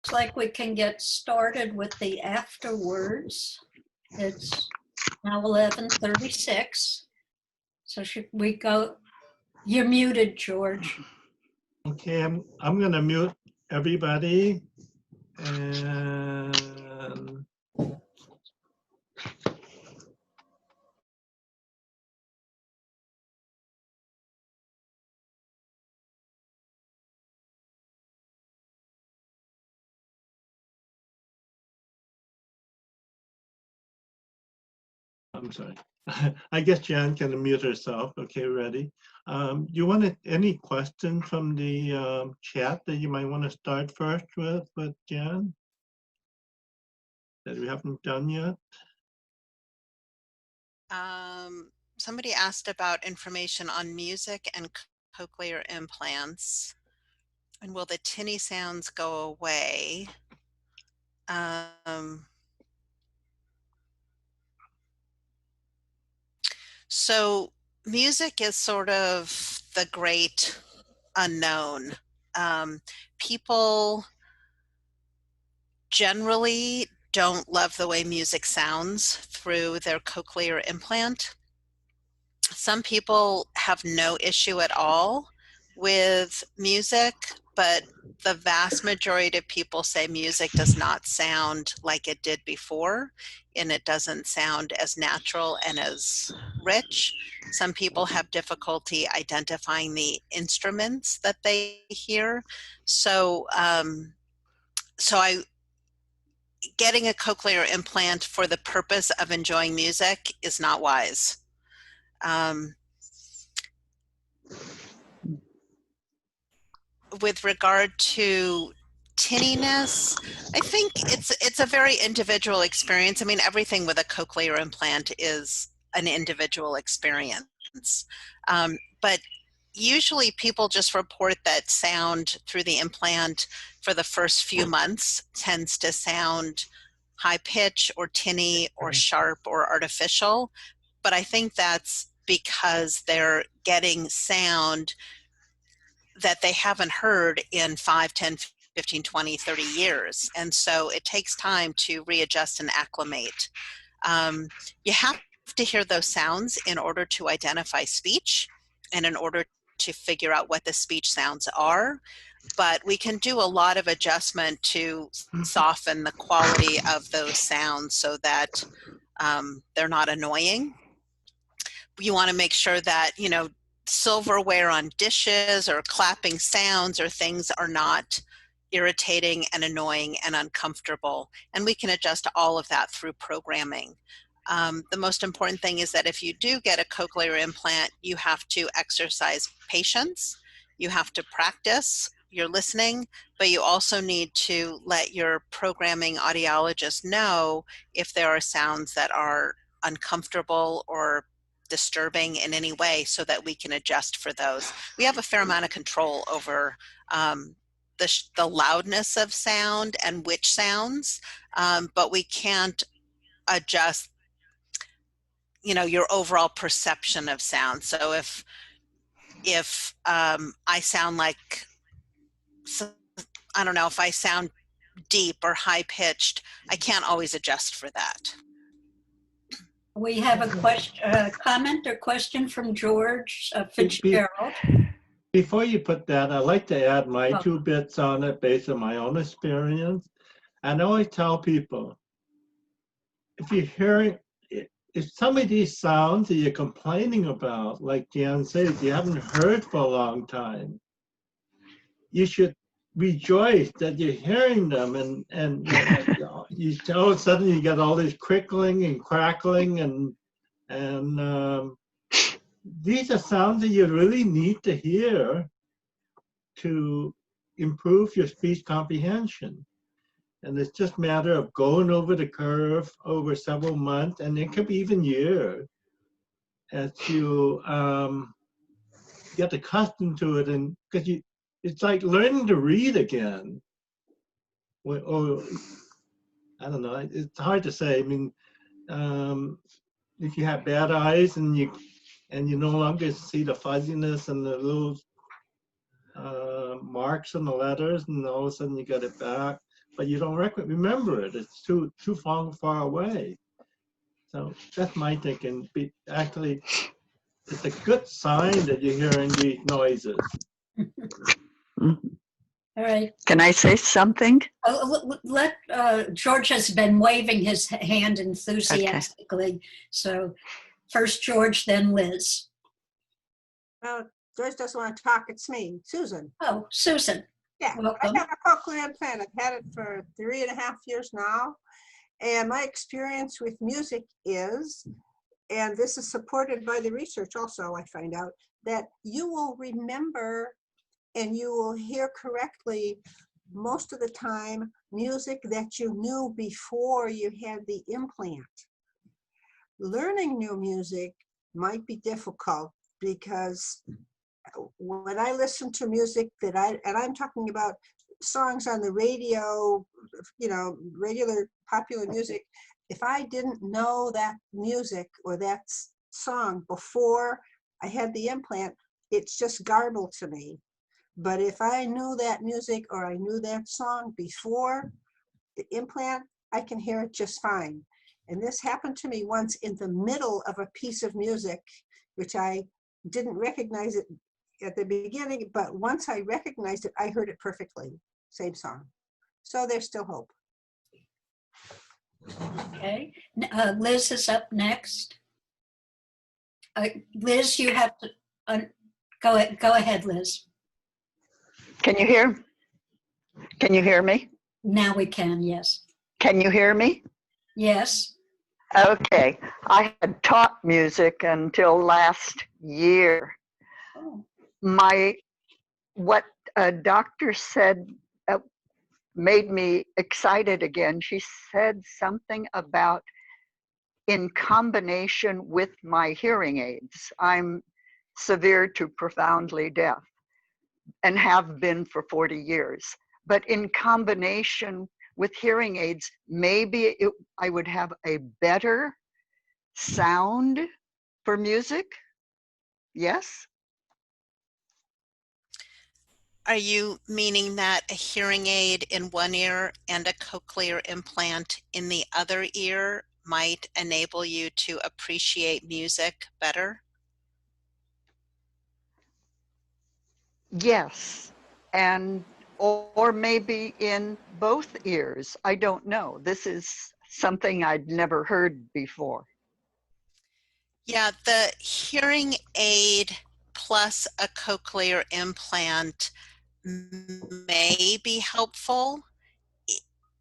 Looks like we can get started with the afterwards. It's now 11:36. So should we go? You're muted, George. Okay, I'm gonna mute everybody and I'm sorry. I guess Jan can mute herself. Okay, ready. You want any questions from the chat that you might want to start first with Jan that we haven't done yet? Somebody asked about information on music and cochlear implants, and will the tinny sounds go away? So music is sort of the great unknown. People generally don't love the way music sounds through their cochlear implant. Some people have no issue at all with music, but the vast majority of people say music does not sound like it did before, and it doesn't sound as natural and as rich. Some people have difficulty identifying the instruments that they hear. So, getting a cochlear implant for the purpose of enjoying music is not wise. With regard to tinniness, I think it's a very individual experience. I mean, everything with a cochlear implant is an individual experience. But usually people just report that sound through the implant for the first few months tends to sound high pitch or tinny or sharp or artificial. But I think that's because they're getting sound that they haven't heard in 5, 10, 15, 20, 30 years. And so it takes time to readjust and acclimate. You have to hear those sounds in order to identify speech and in order to figure out what the speech sounds are. But we can do a lot of adjustment to soften the quality of those sounds so that they're not annoying. You want to make sure that, you know, silverware on dishes or clapping sounds or things are not irritating and annoying and uncomfortable. And we can adjust all of that through programming. The most important thing is that if you do get a cochlear implant, you have to exercise patience, you have to practice your listening, but you also need to let your programming audiologist know if there are sounds that are uncomfortable or disturbing in any way so that we can adjust for those. We have a fair amount of control over the loudness of sound and which sounds, but we can't adjust, you know, your overall perception of sound. So if I sound like, I don't know, if I sound deep or high pitched, I can't always adjust for that. We have a comment or question from George Fitzgerald. Before you put that, I'd like to add my 2 bits on it based on my own experience. And I always tell people, if you're hearing, if some of these sounds that you're complaining about, like Jan says, you haven't heard for a long time, you should rejoice that you're hearing them, and you all of a sudden you get all this crickling and crackling, and these are sounds that you really need to hear to improve your speech comprehension. And it's just a matter of going over the curve over several months, and it could be even years, as you get accustomed to it, and because it's like learning to read again. Or I don't know, it's hard to say. I mean, if you have bad eyes and you no longer see the fuzziness and the little marks on the letters, and all of a sudden you get it back. but you don't remember it. It's too far away. So that's my thinking. Actually, it's a good sign that you're hearing these noises. All right. Can I say something? George has been waving his hand enthusiastically. So first George, then Liz. Well, Joyce doesn't want to talk. It's me, Susan. Oh, Susan. Yeah, Welcome. I have a cochlear implant. I've had it for 3.5 years now. And my experience with music is, and this is supported by the research also, I find out, that you will remember and you will hear correctly most of the time music that you knew before you had the implant. Learning new music might be difficult because when I listen to music and I'm talking about songs on the radio, you know, regular popular music, if I didn't know that music or that song before I had the implant, it's just garbled to me. But if I knew that music or I knew that song before the implant, I can hear it just fine. And this happened to me once in the middle of a piece of music, which I didn't recognize it at the beginning, but once I recognized it, I heard it perfectly. Same song. So there's still hope. Okay. Liz is up next. Liz, you have to go ahead, Liz. Can you hear? Can you hear me? Now we can, yes. Can you hear me? Yes. Okay. I had taught music until last year. Oh. What a doctor said made me excited again. She said something about in combination with my hearing aids. I'm severe to profoundly deaf and have been for 40 years. But in combination with hearing aids, maybe I would have a better sound for music. Yes? Are you meaning that a hearing aid in one ear and a cochlear implant in the other ear might enable you to appreciate music better? Yes. And or maybe in both ears. I don't know. This is something I'd never heard before. Yeah, the hearing aid plus a cochlear implant may be helpful.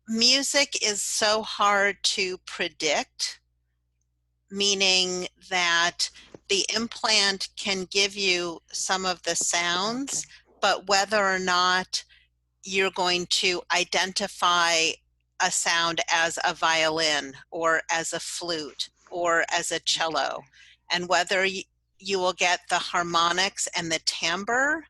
Music is so hard to predict, meaning that the implant can give you some of the sounds, but whether or not you're going to identify a sound as a violin or as a flute or as a cello, and whether you will get the harmonics and the timbre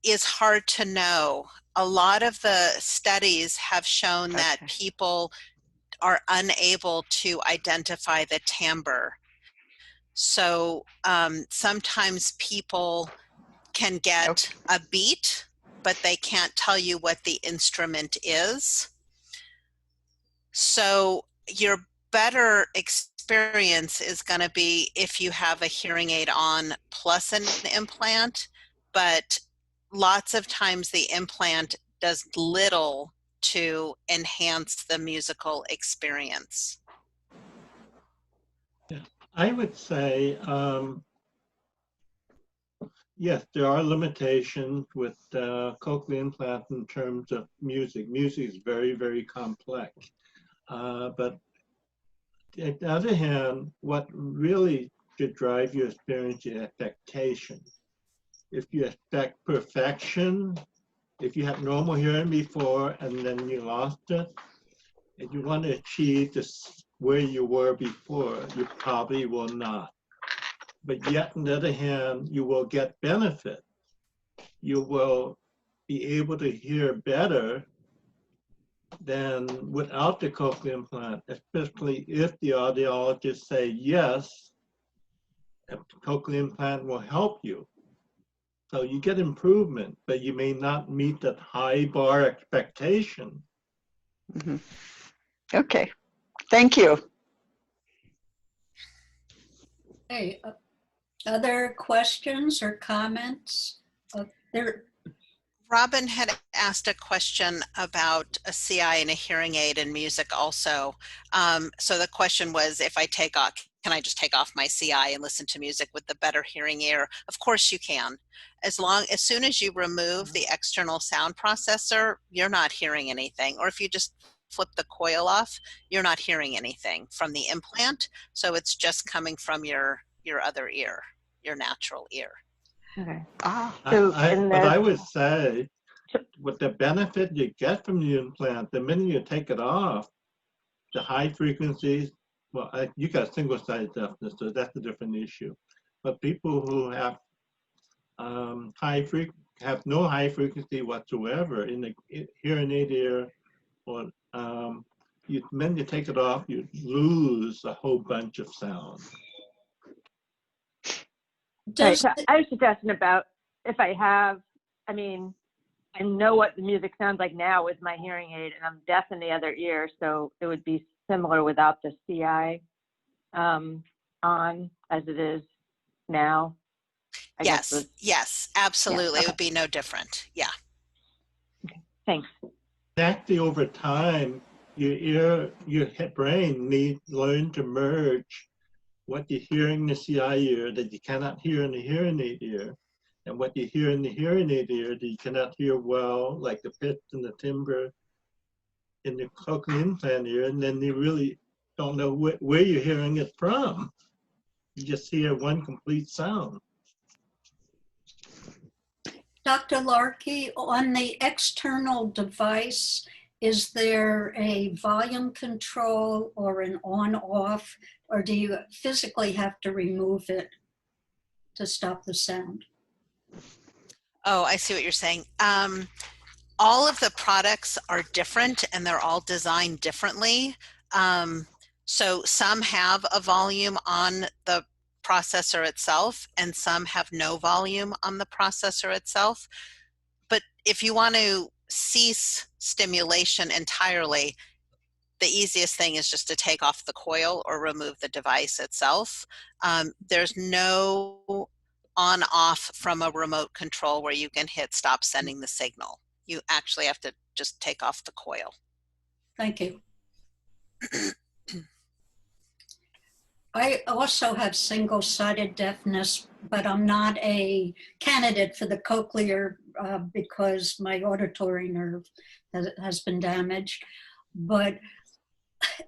is hard to know. A lot of the studies have shown that people are unable to identify the timbre. So sometimes people can get a beat, but they can't tell you what the instrument is. So your better experience is going to be if you have a hearing aid on plus an implant, but lots of times the implant does little to enhance the musical experience. Yeah, I would say, yes, there are limitations with cochlear implant in terms of music. Music is very, very complex. But on the other hand, what really should drive your experience is expectation. If you expect perfection, if you had normal hearing before and then you lost it, and you want to achieve this where you were before, you probably will not. But yet, on the other hand, you will get benefit. You will be able to hear better than without the cochlear implant, especially if the audiologists say yes, a cochlear implant will help you. So you get improvement, but you may not meet that high bar expectation Mhm. Okay, thank you. Hey, other questions or comments? There, Robin had asked a question about a CI and a hearing aid and music also. So the question was, if I take off, can I just take off my CI and listen to music with the better hearing ear? Of course you can. As soon as you remove the external sound processor, you're not hearing anything. Or if you just flip the coil off, you're not hearing anything from the implant. So it's just coming from your other ear, your natural ear. Okay. Ah, So, But I would say, with the benefit you get from the implant, the minute you take it off, the high frequencies, well, you got single side deafness, so that's a different issue. But people who have have no high frequency whatsoever in the hearing aid ear, or when you take it off, you lose a whole bunch of sound. right, does so I was just asking about if I have, I mean, I know what the music sounds like now with my hearing aid, and I'm deaf in the other ear, so it would be similar without the CI on as it is now. I guess Yes, yes, absolutely. Yeah, It would be no different. Yeah. thanks. Exactly, over time, your brain needs learn to merge what you hear in the CI ear that you cannot hear in the hearing aid ear, and what you hear in the hearing aid ear that you cannot hear well, like the pitch and the timbre in the cochlear implant ear, and then you really don't know where you're hearing it from. You just hear one complete sound. Dr. Larkey, on the external device, is there a volume control or an on-off, or do you physically have to remove it to stop the sound? Oh, I see what you're saying. All of the products are different and they're all designed differently. So some have a volume on the processor itself and some have no volume on the processor itself. But if you want to cease stimulation entirely, the easiest thing is just to take off the coil or remove the device itself. There's no on off from a remote control where you can hit stop sending the signal. You actually have to just take off the coil. Thank you. I also have single-sided deafness, but I'm not a candidate for the cochlear because my auditory nerve has been damaged. But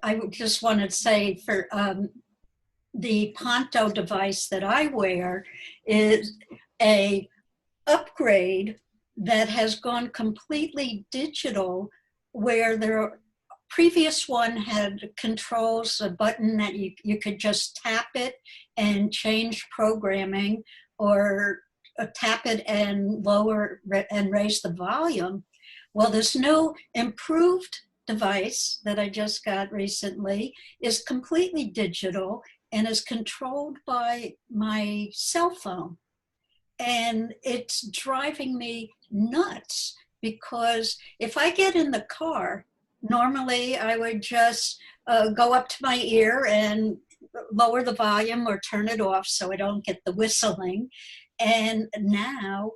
I just wanted to say for the Ponto device that I wear is a upgrade that has gone completely digital, where the previous one had controls, a button that you could just tap it and change programming, or tap it and lower and raise the volume. Well, this new improved device that I just got recently is completely digital and is controlled by my cell phone. And it's driving me nuts, because if I get in the car, normally I would just go up to my ear and lower the volume or turn it off so I don't get the whistling. And now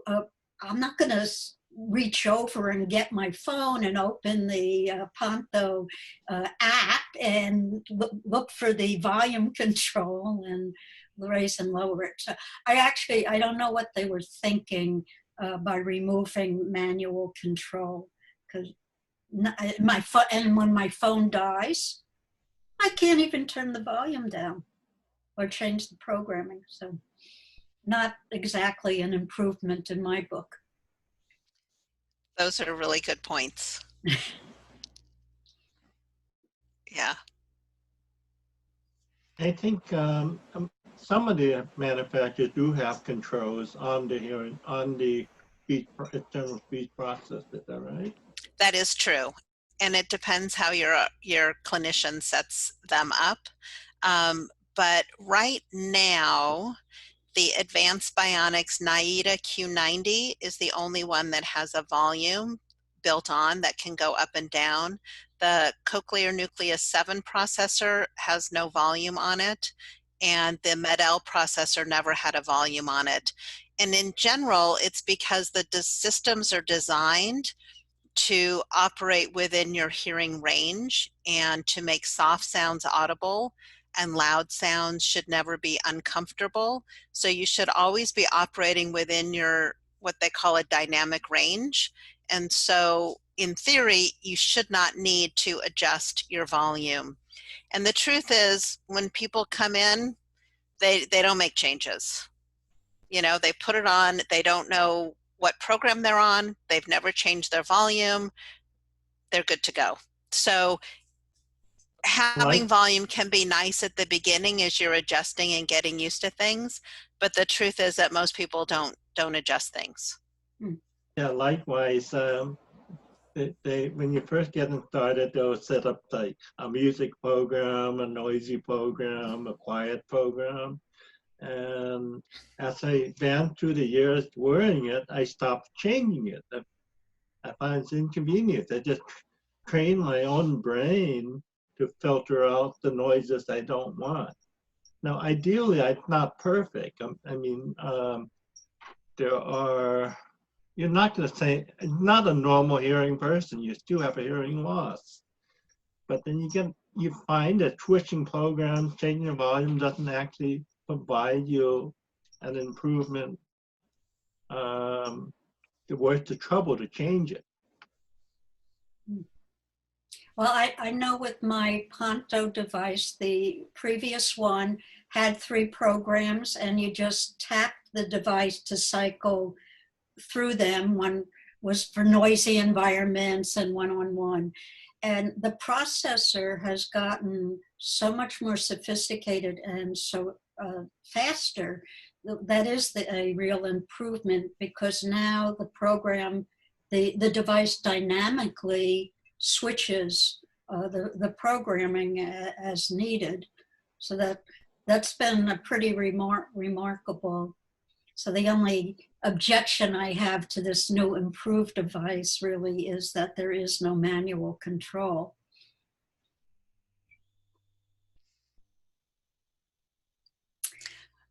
I'm not going to reach over and get my phone and open the Ponto app and look for the volume control and raise and lower it. So I don't know what they were thinking by removing manual control, because and when my phone dies, I can't even turn the volume down or change the programming. So not exactly an improvement in my book. Those are really good points. Yeah. I think some of the manufacturers do have controls on the hearing, on the external speech process. Is that right? That is true. And it depends how your clinician sets them up. But right now, the Advanced Bionics NAIDA Q90 is the only one that has a volume built on that can go up and down. The Cochlear Nucleus 7 processor has no volume on it, and the Med-L processor never had a volume on it. And in general, it's because the systems are designed to operate within your hearing range and to make soft sounds audible, and loud sounds should never be uncomfortable. So you should always be operating within your, what they call a dynamic range. And so in theory, you should not need to adjust your volume. And the truth is, when people come in, they don't make changes. You know, they put it on, they don't know what program they're on, they've never changed their volume, they're good to go. So having volume can be nice at the beginning as you're adjusting and getting used to things, but the truth is that most people don't adjust things. Yeah, likewise. They when you first get them started, they'll set up like a music program, a noisy program, a quiet program. And as I advanced through the years wearing it, I stopped changing it. I find it's inconvenient. I just train my own brain to filter out the noises I don't want. Now, ideally, it's not perfect. I mean, there are, you're not going to say, not a normal hearing person, you still have a hearing loss. But then you find that switching programs, changing the volume doesn't actually provide you an improvement. Worth the trouble to change it. Well, I know with my Ponto device, the previous one had 3 programs, and you just tapped the device to cycle through them. One was for noisy environments and one-on-one. And the processor has gotten so much more sophisticated and so faster. That is a real improvement, because now the program, the device dynamically switches the programming as needed. So that's been a pretty remarkable. So the only objection I have to this new improved device really is that there is no manual control.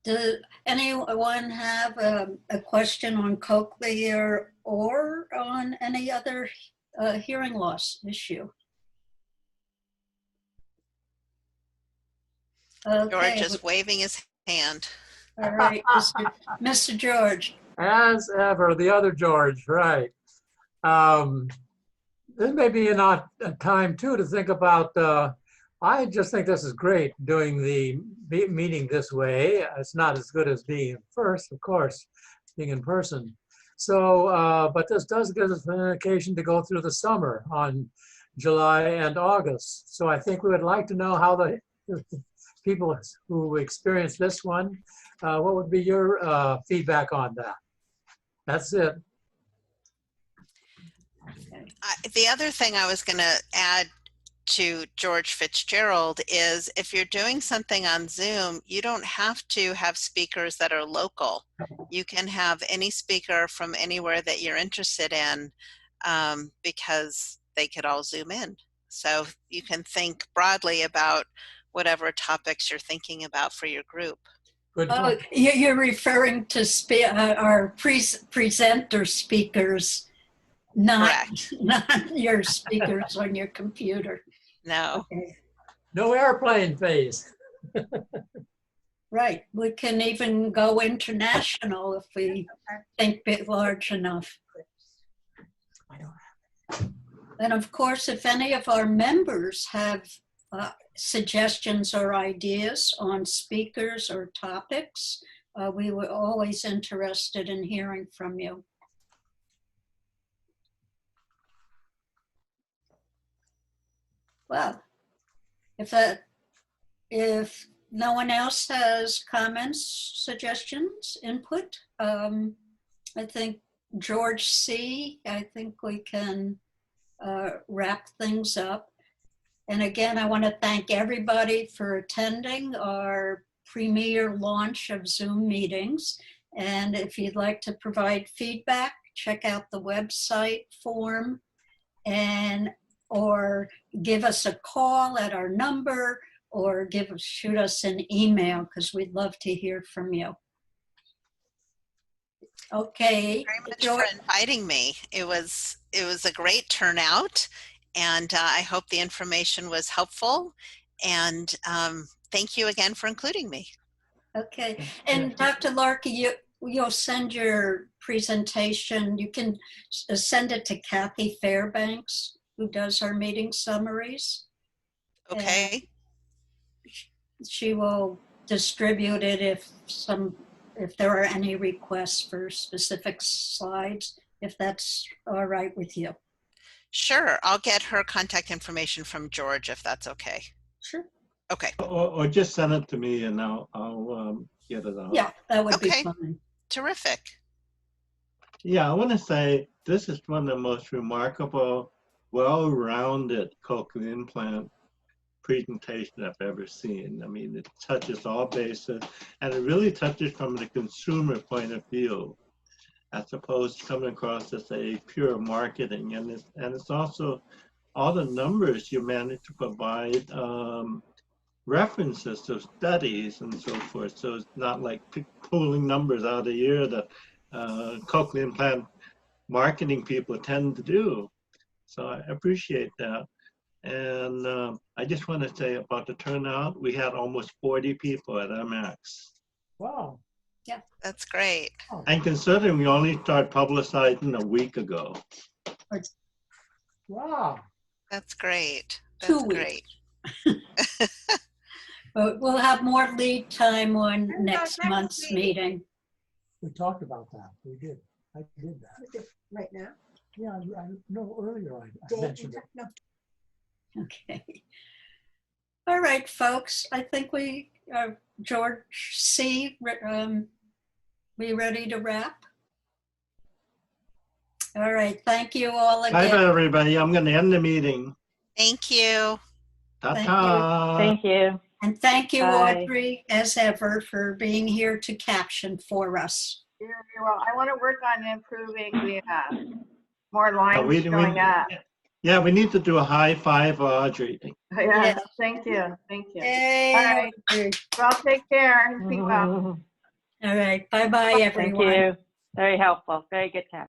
Does anyone have a question on Cochlear or on any other hearing loss issue? Okay. George is waving his hand. All right, Mr. George. As ever, the other George, right. This may be not a time too to think about, I just think this is great, doing the meeting this way. It's not as good as being first, of course, being in person. So, but this does give us an occasion to go through the summer on July and August. So I think we would like to know how the people who experienced this one, what would be your feedback on that? That's it. The other thing I was going to add to George Fitzgerald is, if you're doing something on Zoom, you don't have to have speakers that are local. You can have any speaker from anywhere that you're interested in, because they could all Zoom in. So you can think broadly about whatever topics you're thinking about for your group. Oh, you're referring to our presenter speakers, not your speakers on your computer. No. Okay. No airplane phase. Right. We can even go international if we think bit large enough. And of course, if any of our members have suggestions or ideas on speakers or topics, we were always interested in hearing from you. Well, if no one else has comments, suggestions, input, I think George C., I think we can wrap things up. And again, I want to thank everybody for attending our premiere launch of Zoom meetings. And if you'd like to provide feedback, check out the website form and or give us a call at our number, or shoot us an email, because we'd love to hear from you. Okay. Very much for inviting me. It was a great turnout, and I hope the information was helpful. And thank you again for including me. Okay. And Dr. Larkey, you'll send your presentation. You can send it to Kathy Fairbanks, who does our meeting summaries. Okay. And she will distribute it if there are any requests for specific slides, if that's all right with you. Sure. I'll get her contact information from George if that's okay. Sure. Okay. Or just send it to me and I'll get it out. Yeah, that would Okay. be fine. Terrific. Yeah, I want to say this is one of the most remarkable, well-rounded cochlear implant presentation I've ever seen. I mean, it touches all bases, and it really touches from the consumer point of view, as opposed to coming across as a pure marketing. And it's also all the numbers you manage to provide, references to studies and so forth. So it's not like pulling numbers out of the air that cochlear implant marketing people tend to do. So I appreciate that. And I just want to say about the turnout, we had almost 40 people at MX. Wow. Yeah. That's great. And considering we only started publicizing a week ago. Wow. That's great. 2 That's weeks. great. But we'll have more lead time on And next next month's meeting. meeting. We talked about that. We did. I did that. Right now? Yeah, I no, earlier I Dave, mentioned it. no. Okay. All right, folks. I think we, George C., we ready to wrap? All right. Thank you all Bye, again. everybody. I'm going to end the meeting. Thank you. Ta-ta. Thank you. And thank you, Bye. Audrey, as ever, for being here to caption for us. Well, I want to work on improving the more lines we- showing up. Yeah, we need to do a high five, Audrey. Yeah, Yes. thank you. Thank you. Yay, All right. Audrey. Well, take care and be well. All right. Bye-bye, Thank everyone. you. Very helpful. Very good, Kat.